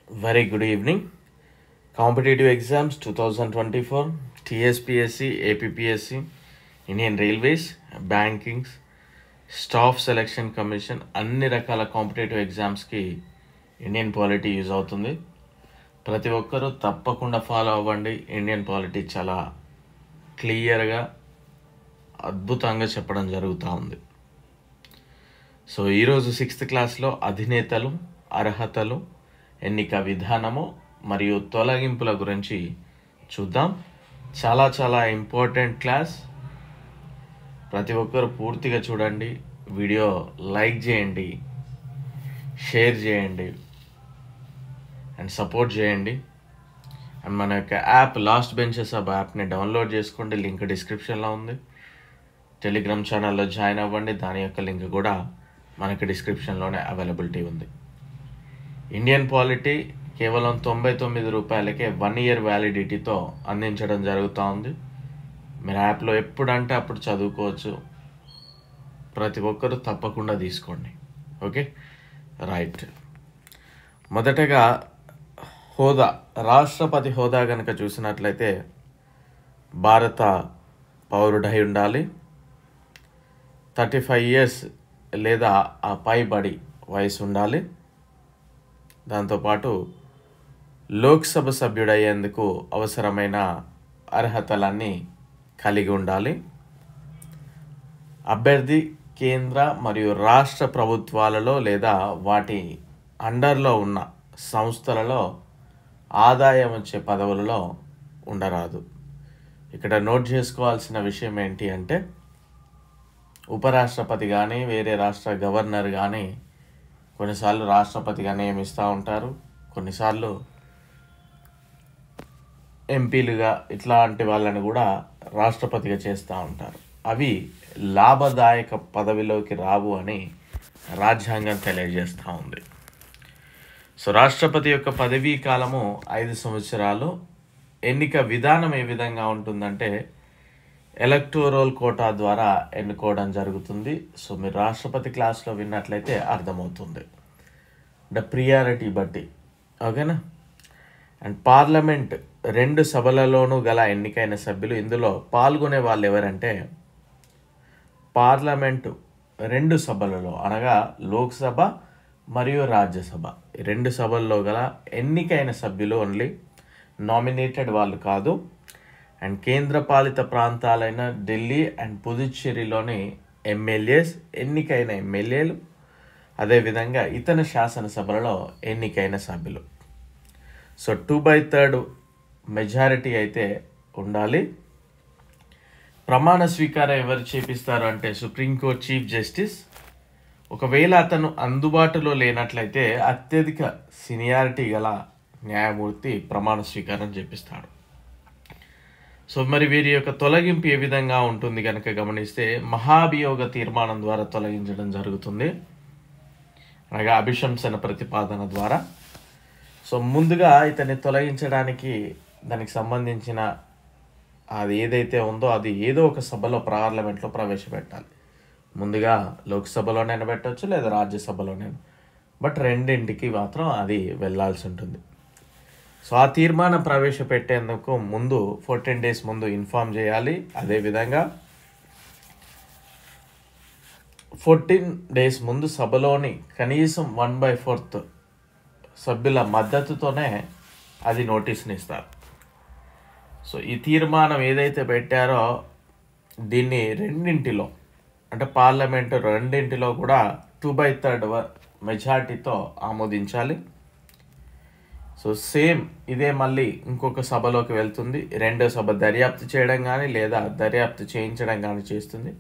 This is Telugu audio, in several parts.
Very good evening. Competitive exams 2024, TSPSC, APPSC, Indian Railways, Bankings, staff selection commission అన్ని రకాల కాంపిటేటివ్ ఎగ్జామ్స్కి ఇండియన్ పాలిటీ యూజ్ అవుతుంది. ప్రతి ఒక్కరూ తప్పకుండా ఫాలో అవ్వండి. ఇండియన్ పాలిటీ చాలా క్లియర్గా అద్భుతంగా చెప్పడం జరుగుతూ ఉంది. సో ఈరోజు 6th క్లాస్లో అధినేతలు, అర్హతలు, ఎన్నిక విధానము మరియు తొలగింపుల గురించి చూద్దాం. చాలా ఇంపార్టెంట్ క్లాస్. ప్రతి ఒక్కరు పూర్తిగా చూడండి. వీడియో లైక్ చేయండి, షేర్ చేయండి అండ్ సపోర్ట్ చేయండి. అండ్ మన యొక్క యాప్ లాస్ట్ బెంచెస్ యాప్ని డౌన్లోడ్ చేసుకోండి. లింక్ డిస్క్రిప్షన్లో ఉంది. టెలిగ్రామ్ ఛానల్లో జాయిన్ అవ్వండి. దాని యొక్క లింక్ కూడా మనకి డిస్క్రిప్షన్లోనే అవైలబిలిటీ ఉంది. ఇండియన్ పాలిటీ కేవలం 99 రూపాయలకే 1 year వ్యాలిడిటీతో అందించడం జరుగుతూ ఉంది. మీరు యాప్లో ఎప్పుడంటే అప్పుడు చదువుకోవచ్చు. ప్రతి ఒక్కరు తప్పకుండా తీసుకోండి. Okay, right. మొదటగా హోదా, రాష్ట్రపతి హోదా కనుక చూసినట్లయితే భారత పౌరుడై ఉండాలి. 35 years లేదా ఆ పైబడి వయసు ఉండాలి. దాంతోపాటు లోక్సభ సభ్యుడయ్యేందుకు అవసరమైన అర్హతలన్నీ కలిగి ఉండాలి. అభ్యర్థి కేంద్ర మరియు రాష్ట్ర ప్రభుత్వాలలో లేదా వాటి అండర్లో ఉన్న సంస్థలలో ఆదాయం వచ్చే పదవులలో ఉండరాదు. ఇక్కడ నోట్ చేసుకోవాల్సిన విషయం ఏంటి అంటే, ఉపరాష్ట్రపతి కానీ వేరే రాష్ట్ర గవర్నర్ కానీ కొన్నిసార్లు రాష్ట్రపతిగా నియమిస్తూ ఉంటారు, కొన్నిసార్లు ఎంపీలుగా ఇట్లాంటి వాళ్ళని కూడా రాష్ట్రపతిగా చేస్తూ ఉంటారు. అవి లాభదాయక పదవిలోకి రావు అని రాజ్యాంగం తెలియజేస్తూ ఉంది. సో రాష్ట్రపతి యొక్క పదవీ కాలము 5 సంవత్సరాలు. ఎన్నిక విధానం ఏ విధంగా ఉంటుందంటే, ఎలక్టోరల్ కోటా ద్వారా ఎన్నుకోవడం జరుగుతుంది. సో మీరు రాష్ట్రపతి క్లాస్లో విన్నట్లయితే అర్థమవుతుంది, అంటే ప్రియారిటీ బట్టి. ఓకేనా. అండ్ పార్లమెంట్ 2 సభలలోనూ గల ఎన్నికైన సభ్యులు. ఇందులో పాల్గొనే వాళ్ళు ఎవరంటే, పార్లమెంటు 2 సభలలో అనగా లోక్సభ మరియు రాజ్యసభ, 2 సభల్లో గల ఎన్నికైన సభ్యులు ఓన్లీ, నామినేటెడ్ వాళ్ళు కాదు. అండ్ కేంద్రపాలిత ప్రాంతాలైన ఢిల్లీ అండ్ పుదుచ్చేరిలోని ఎమ్మెల్యేస్, ఎన్నికైన ఎమ్మెల్యేలు, అదేవిధంగా ఇతర శాసనసభలలో ఎన్నికైన సభ్యులు. సో 2/3 మెజారిటీ అయితే ఉండాలి. ప్రమాణ స్వీకారం ఎవరు చేపిస్తారు అంటే సుప్రీంకోర్టు చీఫ్ జస్టిస్. ఒకవేళ అతను అందుబాటులో లేనట్లయితే అత్యధిక సీనియారిటీ గల న్యాయమూర్తి ప్రమాణ స్వీకారం చేపిస్తాడు. సో మరి వీరి యొక్క తొలగింపు ఏ విధంగా ఉంటుంది కనుక గమనిస్తే, మహాభియోగ తీర్మానం ద్వారా తొలగించడం జరుగుతుంది, అనగా అభిశంసన ప్రతిపాదన ద్వారా. సో ముందుగా ఇతన్ని తొలగించడానికి దానికి సంబంధించిన అది ఏదైతే ఉందో అది ఏదో ఒక సభలో పార్లమెంట్లో ప్రవేశపెట్టాలి. ముందుగా లోక్సభలోనైనా పెట్టవచ్చు లేదా రాజ్యసభలోనైనా, బట్ రెండింటికి మాత్రం అది వెళ్ళాల్సి ఉంటుంది. సో ఆ తీర్మానం ప్రవేశపెట్టేందుకు ముందు 14 days ముందు ఇన్ఫామ్ చేయాలి. అదేవిధంగా 14 days ముందు సభలోని కనీసం 1/4 సభ్యుల మద్దతుతోనే అది నోటీస్ని ఇస్తారు. సో ఈ తీర్మానం ఏదైతే పెట్టారో దీన్ని రెండింటిలో, అంటే పార్లమెంటు రెండింటిలో కూడా 2/3 మెజార్టీతో ఆమోదించాలి. సో సేమ్ ఇదే మళ్ళీ ఇంకొక సభలోకి వెళ్తుంది. 2వ సభ దర్యాప్తు చేయడం కానీ లేదా దర్యాప్తు చేయించడం కానీ చేస్తుంది.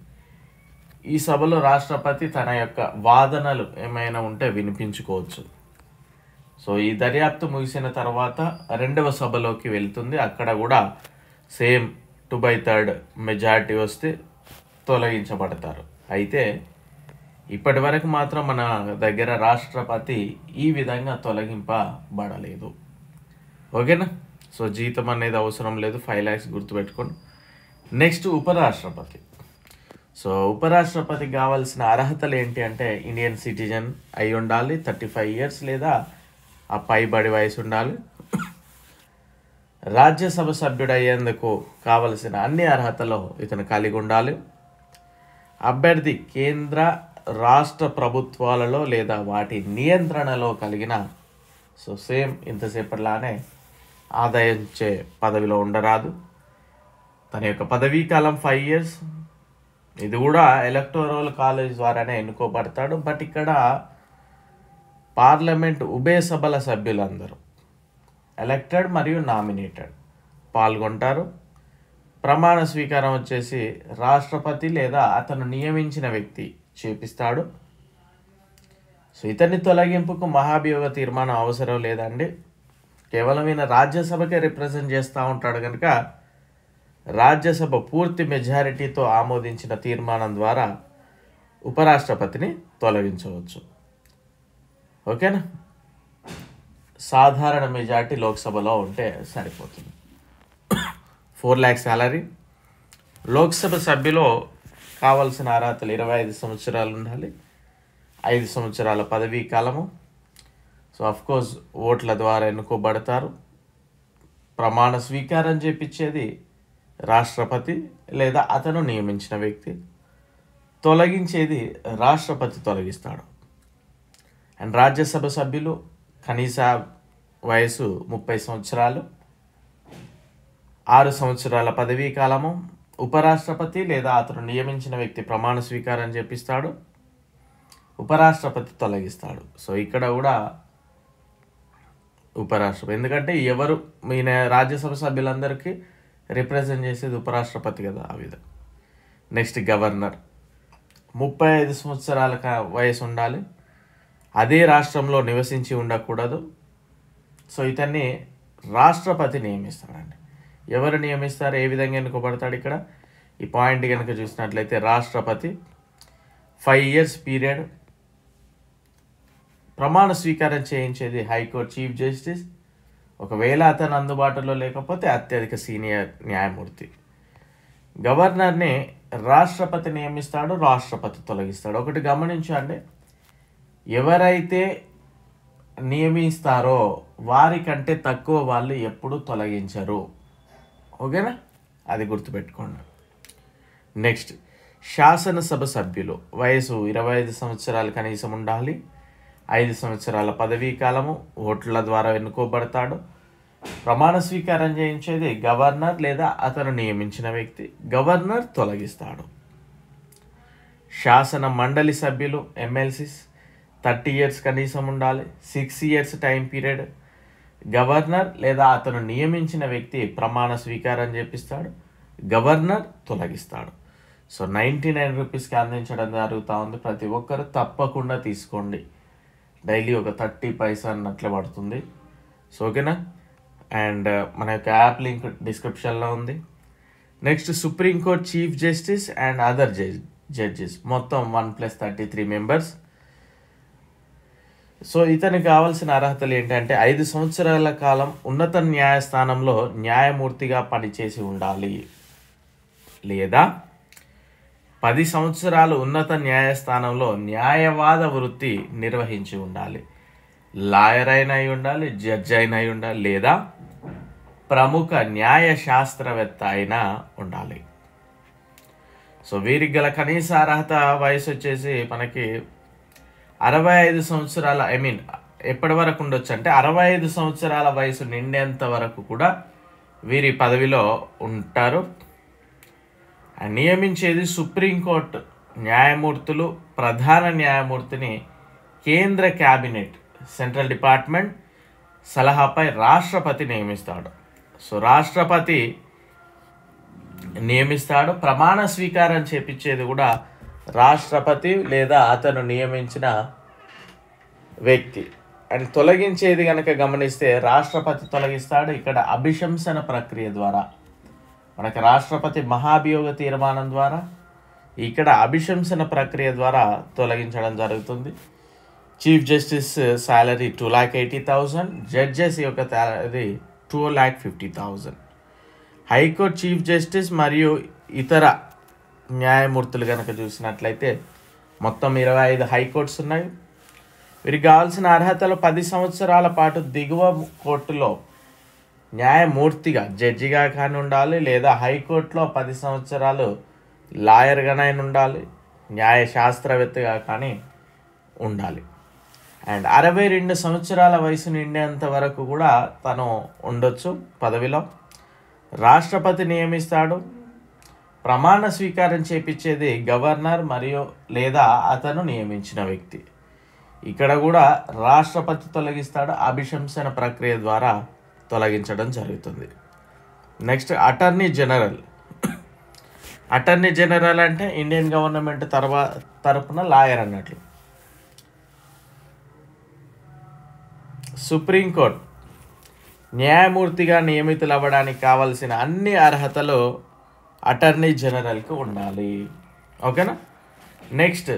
ఈ సభలో రాష్ట్రపతి తన యొక్క వాదనలు ఏమైనా ఉంటే వినిపించుకోవచ్చు. సో ఈ దర్యాప్తు ముగిసిన తర్వాత 2వ సభలోకి వెళ్తుంది. అక్కడ కూడా సేమ్ 2/3 మెజారిటీ వస్తే తొలగించబడతారు. అయితే ఇప్పటి వరకు మాత్రం మన దగ్గర రాష్ట్రపతి ఈ విధంగా తొలగింపబడలేదు. ఓకేనా. సో జీతం అనేది అవసరం లేదు, 5 lakhs గుర్తుపెట్టుకోండి. నెక్స్ట్ ఉపరాష్ట్రపతి. సో ఉపరాష్ట్రపతికి కావాల్సిన అర్హతలు ఏంటి అంటే, ఇండియన్ సిటిజన్ అయి ఉండాలి, 35 years లేదా ఆ పైబడి వయసు ఉండాలి. రాజ్యసభ సభ్యుడయ్యేందుకు కావలసిన అన్ని అర్హతలు ఇతను కలిగి ఉండాలి. అభ్యర్థి కేంద్ర రాష్ట్ర ప్రభుత్వాలలో లేదా వాటి నియంత్రణలో కలిగిన సేమ్ ఇంతసేపటిలానే ఆదాయించే పదవిలో ఉండరాదు. తన యొక్క పదవీ కాలం 5 years. ఇది కూడా ఎలక్టోరల్ కాలేజ్ ద్వారానే ఎన్నుకోబడతాడు. బట్ ఇక్కడ పార్లమెంట్ ఉభయ సభల సభ్యులందరూ ఎలక్టెడ్ మరియు నామినేటెడ్ పాల్గొంటారు. ప్రమాణ స్వీకారం వచ్చేసి రాష్ట్రపతి లేదా అతను నియమించిన వ్యక్తి చేపిస్తాడు. సో ఇతని తొలగింపుకు మహాభియోగ తీర్మానం అవసరం లేదండి. కేవలం ఈయన రాజ్యసభకే రిప్రజెంట్ చేస్తూ ఉంటాడు కనుక రాజ్యసభ పూర్తి మెజారిటీతో ఆమోదించిన తీర్మానం ద్వారా ఉపరాష్ట్రపతిని తొలగించవచ్చు. ఓకేనా? సాధారణ మెజారిటీ లోక్సభలో ఉంటే సరిపోతుంది. 4 lakhs శాలరీ. లోక్సభ సభ్యులో కావాల్సిన అర్హతలు 25 సంవత్సరాలు ఉండాలి, 5 సంవత్సరాల పదవీ కాలము. సో అఫ్కోర్స్ ఓట్ల ద్వారా ఎన్నుకోబడతారు. ప్రమాణ స్వీకారం చేపించేది రాష్ట్రపతి లేదా అతను నియమించిన వ్యక్తి. తొలగించేది రాష్ట్రపతి తొలగిస్తాడు. అండ్ రాజ్యసభ సభ్యులు కనీస వయసు 30 సంవత్సరాలు, 6 సంవత్సరాల పదవీ కాలము. ఉపరాష్ట్రపతి లేదా అతను నియమించిన వ్యక్తి ప్రమాణ స్వీకారం చేపిస్తాడు, ఉపరాష్ట్రపతి తొలగిస్తాడు. సో ఇక్కడ కూడా ఉపరాష్ట్రపతి, ఎందుకంటే ఎవరు ఈయన రాజ్యసభ సభ్యులందరికీ రిప్రజెంట్ చేసేది ఉపరాష్ట్రపతి కదా, ఆ విధంగా. Next governor. 35 సంవత్సరాల వయసు ఉండాలి, అదే రాష్ట్రంలో నివసించి ఉండకూడదు. సో ఇతన్ని రాష్ట్రపతి నియమిస్తాడండి. ఎవరు నియమిస్తారు, ఏ విధంగా ఎన్నుకోబడతాడు? ఇక్కడ ఈ పాయింట్ కనుక చూసినట్లయితే రాష్ట్రపతి 5 years పీరియడ్. ప్రమాణ స్వీకారం చేయించేది హైకోర్టు చీఫ్ జస్టిస్. ఒకవేళ అతను అందుబాటులో లేకపోతే అత్యధిక సీనియర్ న్యాయమూర్తి. గవర్నర్ని రాష్ట్రపతి నియమిస్తాడు, రాష్ట్రపతి తొలగిస్తాడు. ఒకటి గమనించండి, ఎవరైతే నియమిస్తారో వారికంటే తక్కువ వాళ్ళు ఎప్పుడు తొలగించరు. ఓకేనా? అది గుర్తుపెట్టుకోండి. నెక్స్ట్ శాసనసభ సభ్యులు వయసు 25 సంవత్సరాలు కనీసం ఉండాలి, 5 సంవత్సరాల పదవీ కాలము. ఓట్ల ద్వారా ఎన్నుకోబడతాడు. ప్రమాణ స్వీకారం చేయించేది గవర్నర్ లేదా అతను నియమించిన వ్యక్తి. గవర్నర్ తొలగిస్తాడు. శాసన మండలి సభ్యులు ఎమ్మెల్సీస్ 30 years కనీసం ఉండాలి, 6 years టైం పీరియడ్. గవర్నర్ లేదా అతను నియమించిన వ్యక్తి ప్రమాణ స్వీకారం చేపిస్తాడు, గవర్నర్ తొలగిస్తాడు. సో 99 రూపీస్కి అందించడం జరుగుతూ ఉంది. ప్రతి ఒక్కరు తప్పకుండా తీసుకోండి. డైలీ ఒక 30 పైసా అన్నట్లే పడుతుంది. సో ఓకేనా? అండ్ మన యొక్క యాప్ లింక్ డిస్క్రిప్షన్లో ఉంది. Next supreme court chief justice and other judges మొత్తం 1+33 members. సో ఇతనికి కావాల్సిన అర్హతలు ఏంటంటే 5 సంవత్సరాల కాలం ఉన్నత న్యాయస్థానంలో న్యాయమూర్తిగా పనిచేసి ఉండాలి, లేదా 10 సంవత్సరాలు ఉన్నత న్యాయస్థానంలో న్యాయవాద వృత్తి నిర్వహించి ఉండాలి. లాయర్ అయినా అయి ఉండాలి, జడ్జి అయినా అయి ఉండాలి, లేదా ప్రముఖ న్యాయ శాస్త్రవేత్త అయినా ఉండాలి. సో వీరికి గల కనీస అర్హత వయసు వచ్చేసి మనకి 65 సంవత్సరాల, ఎప్పటి వరకు ఉండొచ్చు అంటే 65 సంవత్సరాల వయసు నిండేంత వరకు కూడా వీరి పదవిలో ఉంటారు. నియమించేది సుప్రీంకోర్టు న్యాయమూర్తులు. ప్రధాన న్యాయమూర్తిని కేంద్ర క్యాబినెట్ సెంట్రల్ డిపార్ట్మెంట్ సలహాపై రాష్ట్రపతి నియమిస్తాడు. సో రాష్ట్రపతి నియమిస్తాడు. ప్రమాణ స్వీకారం చేపించేది కూడా రాష్ట్రపతి లేదా అతను నియమించిన వ్యక్తి. అండ్ తొలగించేది కనుక గమనిస్తే రాష్ట్రపతి తొలగిస్తాడు. ఇక్కడ అభిశంసన ప్రక్రియ ద్వారా మనకి రాష్ట్రపతి మహాభియోగ తీర్మానం ద్వారా, ఇక్కడ అభిశంసన ప్రక్రియ ద్వారా తొలగించడం జరుగుతుంది. చీఫ్ జస్టిస్ శాలరీ 2,80,000, జడ్జెస్ యొక్క శాలరీ 2,50,000. హైకోర్టు చీఫ్ జస్టిస్ మరియు ఇతర న్యాయమూర్తులు కనుక చూసినట్లయితే మొత్తం 25 హైకోర్ట్స్ ఉన్నాయి. వీరికి కావాల్సిన అర్హతలు 10 సంవత్సరాల పాటు దిగువ కోర్టులో న్యాయమూర్తిగా జడ్జిగా కానీ ఉండాలి, లేదా హైకోర్టులో 10 సంవత్సరాలు లాయర్గానైనా ఉండాలి, న్యాయ శాస్త్రవేత్తగా కానీ ఉండాలి. అండ్ 62 సంవత్సరాల వయసు నిండేంత వరకు కూడా తను ఉండొచ్చు పదవిలో. రాష్ట్రపతి నియమిస్తాడు. ప్రమాణ స్వీకారం చేపించేది గవర్నర్ మరియు లేదా అతను నియమించిన వ్యక్తి. ఇక్కడ కూడా రాష్ట్రపతి తొలగిస్తాడు, అభిశంసన ప్రక్రియ ద్వారా తొలగించడం జరుగుతుంది. Next attorney general. Attorney general అంటే ఇండియన్ గవర్నమెంట్ తరపున లాయర్ అన్నట్లు. సుప్రీంకోర్టు న్యాయమూర్తిగా నియమితులు అవ్వడానికి కావాల్సిన అన్ని అర్హతలు అటార్నీ జనరల్కి ఉండాలి. ఓకేనా. నెక్స్ట్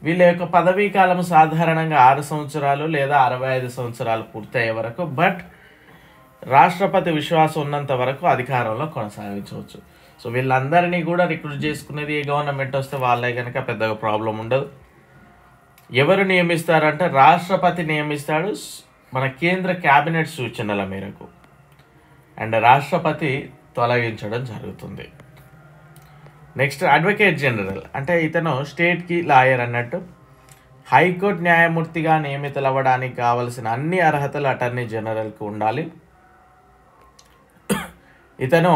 వీళ్ళ యొక్క పదవీ కాలం సాధారణంగా 6 సంవత్సరాలు లేదా 65 సంవత్సరాలు పూర్తయ్యే వరకు, బట్ రాష్ట్రపతి విశ్వాసం ఉన్నంత వరకు అధికారంలో కొనసాగించవచ్చు. సో వీళ్ళందరినీ కూడా రిక్రూట్ చేసుకునేది ఏ గవర్నమెంట్ వస్తే వాళ్ళే కనుక పెద్దగా ప్రాబ్లం ఉండదు. ఎవరు నియమిస్తారంటే రాష్ట్రపతి నియమిస్తాడు మన కేంద్ర క్యాబినెట్ సూచనల మేరకు, అండ్ రాష్ట్రపతి తొలగించడం జరుగుతుంది. నెక్స్ట్ అడ్వకేట్ జనరల్ అంటే ఇతను స్టేట్కి లాయర్ అన్నట్టు. హైకోర్టు న్యాయమూర్తిగా నియమితులు అవ్వడానికి కావలసిన అన్ని అర్హతలు అటార్నీ జనరల్కి ఉండాలి. ఇతను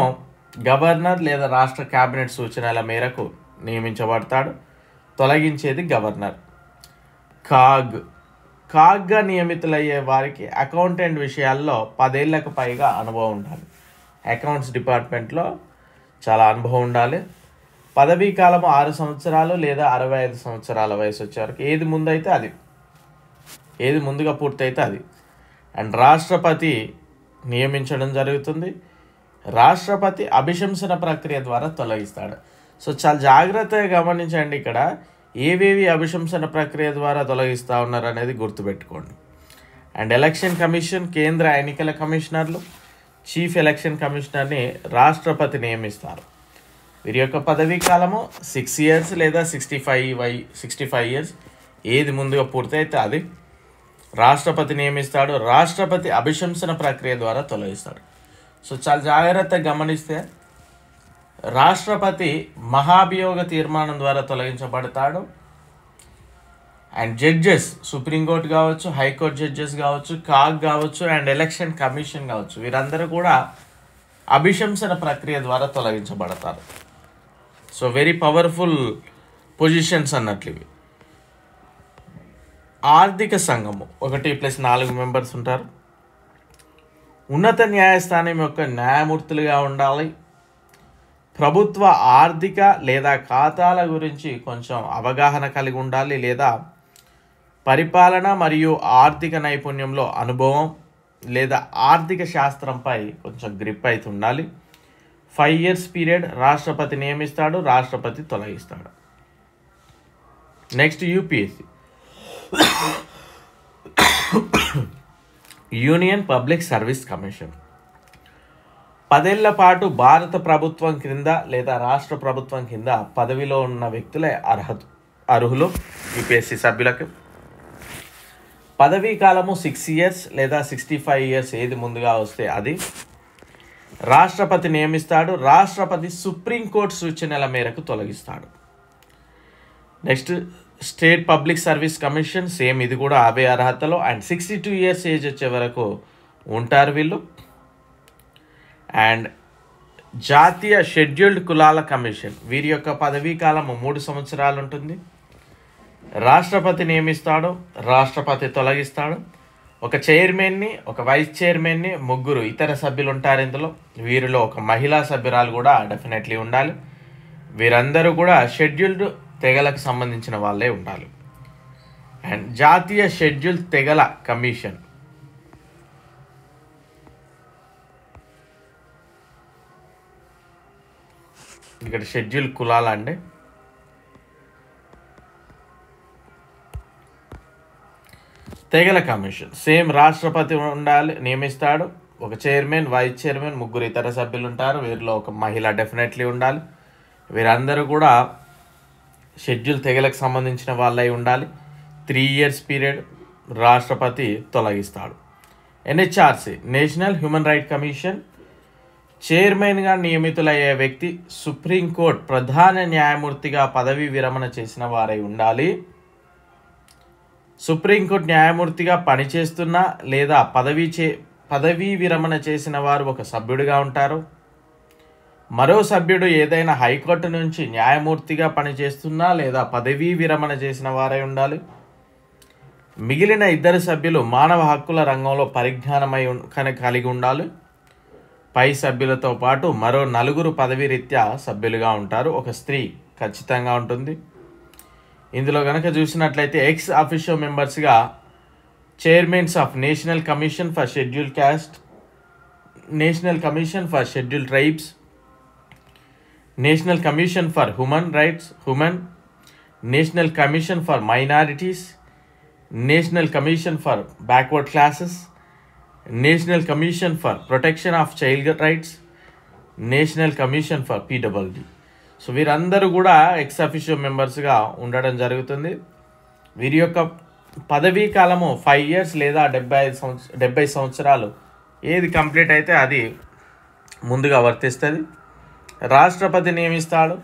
గవర్నర్ లేదా రాష్ట్ర క్యాబినెట్ సూచనల మేరకు నియమించబడతాడు. తొలగించేది గవర్నర్. కాగ్గా నియమితులయ్యే వారికి అకౌంటెంట్ విషయాల్లో 10 ఏళ్లకు పైగా అనుభవం ఉండాలి. అకౌంట్స్ డిపార్ట్మెంట్లో చాలా అనుభవం ఉండాలి. పదవీ కాలం 6 సంవత్సరాలు లేదా 65 సంవత్సరాల వయసు వచ్చే వరకు, ఏది ముందైతే అది, ఏది ముందుగా పూర్తయితే అది. అండ్ రాష్ట్రపతి నియమించడం జరుగుతుంది. రాష్ట్రపతి అభిశంసన ప్రక్రియ ద్వారా తొలగిస్తాడు. సో చాలా జాగ్రత్తగా గమనించండి, ఇక్కడ ఏవేవి అభిశంసన ప్రక్రియ ద్వారా తొలగిస్తూ ఉన్నారు అనేది గుర్తుపెట్టుకోండి. అండ్ ఎలక్షన్ కమిషన్, కేంద్ర ఎన్నికల కమిషనర్లు, చీఫ్ ఎలక్షన్ కమిషనర్ని రాష్ట్రపతి నియమిస్తారు. వీరి యొక్క పదవీ కాలము 6 years లేదా 65 years, ఏది ముందుగా పూర్తయితే అది. రాష్ట్రపతి నియమిస్తాడు. రాష్ట్రపతి అభిశంసన ప్రక్రియ ద్వారా తొలగిస్తాడు. సో చాలా జాగ్రత్తగా గమనిస్తే రాష్ట్రపతి మహాభియోగ తీర్మానం ద్వారా తొలగించబడతాడు. అండ్ జడ్జెస్, సుప్రీంకోర్టు కావచ్చు, హైకోర్టు జడ్జెస్ కావచ్చు, కాగ్ కావచ్చు, అండ్ ఎలక్షన్ కమిషన్ కావచ్చు, వీరందరూ కూడా అభిశంసన ప్రక్రియ ద్వారా తొలగించబడతారు. సో వెరీ పవర్ఫుల్ పొజిషన్స్ అన్నట్లు ఇవి. ఆర్థిక సంఘము 1+4 మెంబర్స్ ఉంటారు. ఉన్నత న్యాయస్థానం యొక్క న్యాయమూర్తులుగా ఉండాలి. ప్రభుత్వ ఆర్థిక లేదా ఖాతాల గురించి కొంచెం అవగాహన కలిగి ఉండాలి, లేదా పరిపాలన మరియు ఆర్థిక నైపుణ్యంలో అనుభవం లేదా ఆర్థిక శాస్త్రంపై కొంచెం గ్రిప్ అయితే ఉండాలి. 5 years పీరియడ్ రాష్ట్రపతి నియమిస్తాడు, రాష్ట్రపతి తొలగిస్తాడు. Next UPSC, union public service commission. 10 ఏళ్ల పాటు భారత ప్రభుత్వం క్రింద లేదా రాష్ట్ర ప్రభుత్వం కింద పదవిలో ఉన్న వ్యక్తులే అర్హులు యూపీఎస్సీ సభ్యులకు. పదవీ కాలము 6 years లేదా 65 years, ఏది ముందుగా వస్తే అది. రాష్ట్రపతి నియమిస్తాడు. రాష్ట్రపతి సుప్రీంకోర్టు సూచనల మేరకు తొలగిస్తాడు. Next state public service commission, same ఇది కూడా అవే అర్హతలు. అండ్ 62 years ఏజ్ వచ్చే వరకు ఉంటారు వీళ్ళు. అండ్ జాతీయ షెడ్యూల్డ్ కులాల కమిషన్, వీరి యొక్క పదవీ కాలము 3 సంవత్సరాలు ఉంటుంది. రాష్ట్రపతి నియమిస్తాడు, రాష్ట్రపతి తొలగిస్తాడు. ఒక చైర్మన్ని, ఒక వైస్ చైర్మన్ని, 3 ఇతర సభ్యులు ఉంటారు ఇందులో. వీరిలో ఒక మహిళా సభ్యురాలు కూడా డెఫినెట్లీ ఉండాలి. వీరందరూ కూడా షెడ్యూల్డ్ తెగలకు సంబంధించిన వాళ్ళే ఉండాలి. అండ్ జాతీయ షెడ్యూల్ తెగల కమిషన్, ఇక్కడ షెడ్యూల్ కులాల అండి. తెగల కమిషన్ సేమ్ రాష్ట్రపతి ఉండాలి, నియమిస్తాడు. ఒక చైర్మన్, వైస్ చైర్మన్, 3 ఇతర సభ్యులు ఉంటారు. వీరిలో ఒక మహిళ డెఫినెట్లీ ఉండాలి. వీరందరూ కూడా షెడ్యూల్ తెగలకు సంబంధించిన వాళ్ళై ఉండాలి. 3 years పీరియడ్ రాష్ట్రపతి తొలగిస్తాడు. NHRC national human right commission చైర్మన్గా నియమితులయ్యే వ్యక్తి సుప్రీంకోర్టు ప్రధాన న్యాయమూర్తిగా పదవీ విరమణ చేసిన వారై ఉండాలి. సుప్రీంకోర్టు న్యాయమూర్తిగా పనిచేస్తున్న లేదా పదవీ విరమణ చేసిన వారు ఒక సభ్యుడిగా ఉంటారు. మరో సభ్యుడు ఏదైనా హైకోర్టు నుంచి న్యాయమూర్తిగా పనిచేస్తున్నా లేదా పదవీ విరమణ చేసిన వారై ఉండాలి. మిగిలిన ఇద్దరు సభ్యులు మానవ హక్కుల రంగంలో పరిజ్ఞానమై కలిగి ఉండాలి. పై సభ్యులతో పాటు మరో 4 పదవీ రీత్యా సభ్యులుగా ఉంటారు. ఒక స్త్రీ ఖచ్చితంగా ఉంటుంది. ఇందులో కనుక చూసినట్లయితే ఎక్స్ అఫిషియో మెంబర్స్గా chairmans of national commission for schedule caste, national commission for schedule tribes, national commission for human rights national commission for minorities, national commission for backward classes, national commission for protection of child rights, national commission for PWD. So వీరందరూ కూడా ఎక్స్ అఫిషియో మెంబర్స్గా ఉండడం జరుగుతుంది. వీరి యొక్క పదవీ కాలము 5 years లేదా 70 సంవత్సరాలు ఏది కంప్లీట్ అయితే అది ముందుగా వర్తిస్తుంది. రాష్ట్రపతి నియమిస్తాడు.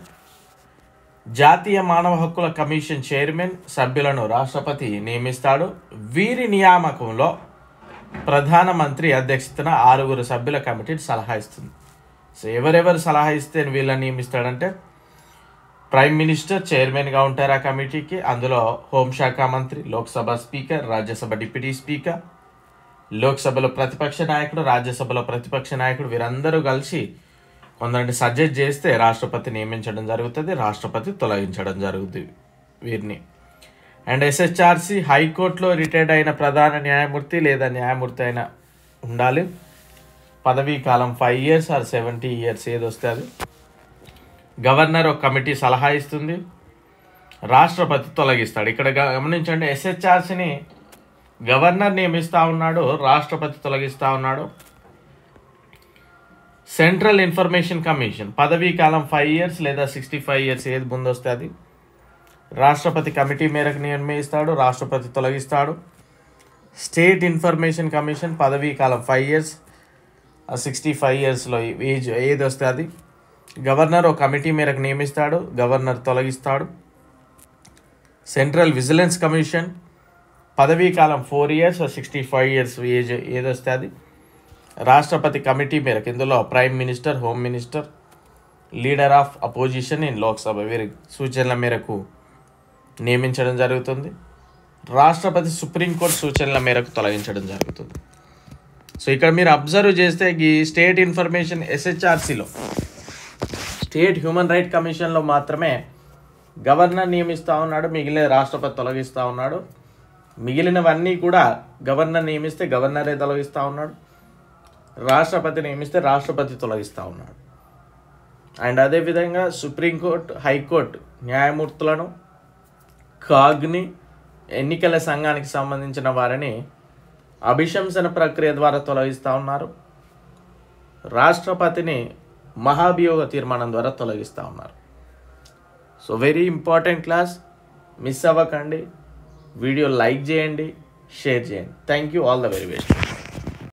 జాతీయ మానవ హక్కుల కమిషన్ చైర్మన్ సభ్యులను రాష్ట్రపతి నియమిస్తాడు. వీరి నియామకంలో ప్రధానమంత్రి అధ్యక్షతన 6 సభ్యుల కమిటీ సలహా ఇస్తుంది. సో ఎవరెవరు సలహా ఇస్తే వీళ్ళని నియమిస్తాడంటే ప్రైమ్ మినిస్టర్ చైర్మన్గా ఉంటారు ఆ కమిటీకి. అందులో హోంశాఖ మంత్రి, Lok Sabha speaker, Rajya Sabha deputy speaker, లోక్సభలో ప్రతిపక్ష నాయకుడు, రాజ్యసభలో ప్రతిపక్ష నాయకుడు వీరందరూ కలిసి కొందరిని సజెస్ట్ చేస్తే రాష్ట్రపతి నియమించడం జరుగుతుంది, రాష్ట్రపతి తొలగించడం జరుగుతుంది వీరిని. అండ్ ఎస్హెచ్ఆర్సి హైకోర్టులో రిటైర్డ్ అయిన ప్రధాన న్యాయమూర్తి లేదా న్యాయమూర్తి అయినా ఉండాలి. పదవీ కాలం 5 years ఆర్ 70 years ఏది వస్తే అది. గవర్నర్ ఒక కమిటీ సలహా ఇస్తుంది, రాష్ట్రపతి తొలగిస్తాడు. ఇక్కడ గమనించండి, ఎస్హెచ్ఆర్సిని గవర్నర్ నియమిస్తూ ఉన్నాడు, రాష్ట్రపతి తొలగిస్తూ ఉన్నాడు. సెంట్రల్ ఇన్ఫర్మేషన్ కమిషన్ పదవీ కాలం 5 years లేదా 65 years ఏది ముందు వస్తే అది. రాష్ట్రపతి కమిటీ మేరకు నియమిస్తాడు, రాష్ట్రపతి తొలగిస్తాడు. స్టేట్ ఇన్ఫర్మేషన్ కమిషన్ పదవీ కాలం 5 years 65 yearsలో ఏజ్ ఏది వస్తే అది. గవర్నర్ ఒక కమిటీ మేరకు నియమిస్తాడు, గవర్నర్ తొలగిస్తాడు. సెంట్రల్ విజిలెన్స్ కమిషన్ పదవీ కాలం 4 years 65 years ఏజ్ ఏది వస్తే అది. రాష్ట్రపతి కమిటీ మేరకు ఇందులో prime minister, home minister, leader of opposition in Lok Sabha వీరి సూచనల మేరకు నియమించడం జరుగుతుంది. రాష్ట్రపతి సుప్రీంకోర్టు సూచనల మేరకు తొలగించడం జరుగుతుంది. సో ఇక్కడ మీరు అబ్జర్వ్ చేస్తే ఈ స్టేట్ ఇన్ఫర్మేషన్ ఎస్హెచ్ఆర్సిలో స్టేట్ హ్యూమన్ రైట్ కమిషన్లో మాత్రమే గవర్నర్ నియమిస్తూ ఉన్నాడు, మిగిలిన రాష్ట్రపతి తొలగిస్తూ ఉన్నాడు. మిగిలినవన్నీ కూడా గవర్నర్ నియమిస్తే గవర్నరే తొలగిస్తూ ఉన్నాడు, రాష్ట్రపతి నియమిస్తే రాష్ట్రపతి తొలగిస్తూ ఉన్నాడు. అండ్ అదేవిధంగా సుప్రీంకోర్టు, హైకోర్టు న్యాయమూర్తులను, కాగ్ని ఎన్నికల సంఘానికి సంబంధించిన వారిని అభిశంసన ప్రక్రియ ద్వారా తొలగిస్తూ ఉన్నారు. రాష్ట్రపతిని మహాభియోగ తీర్మానం ద్వారా తొలగిస్తూ ఉన్నారు. So very important class, miss అవ్వకండి. వీడియో లైక్ చేయండి, షేర్ చేయండి. Thank you, all the very best.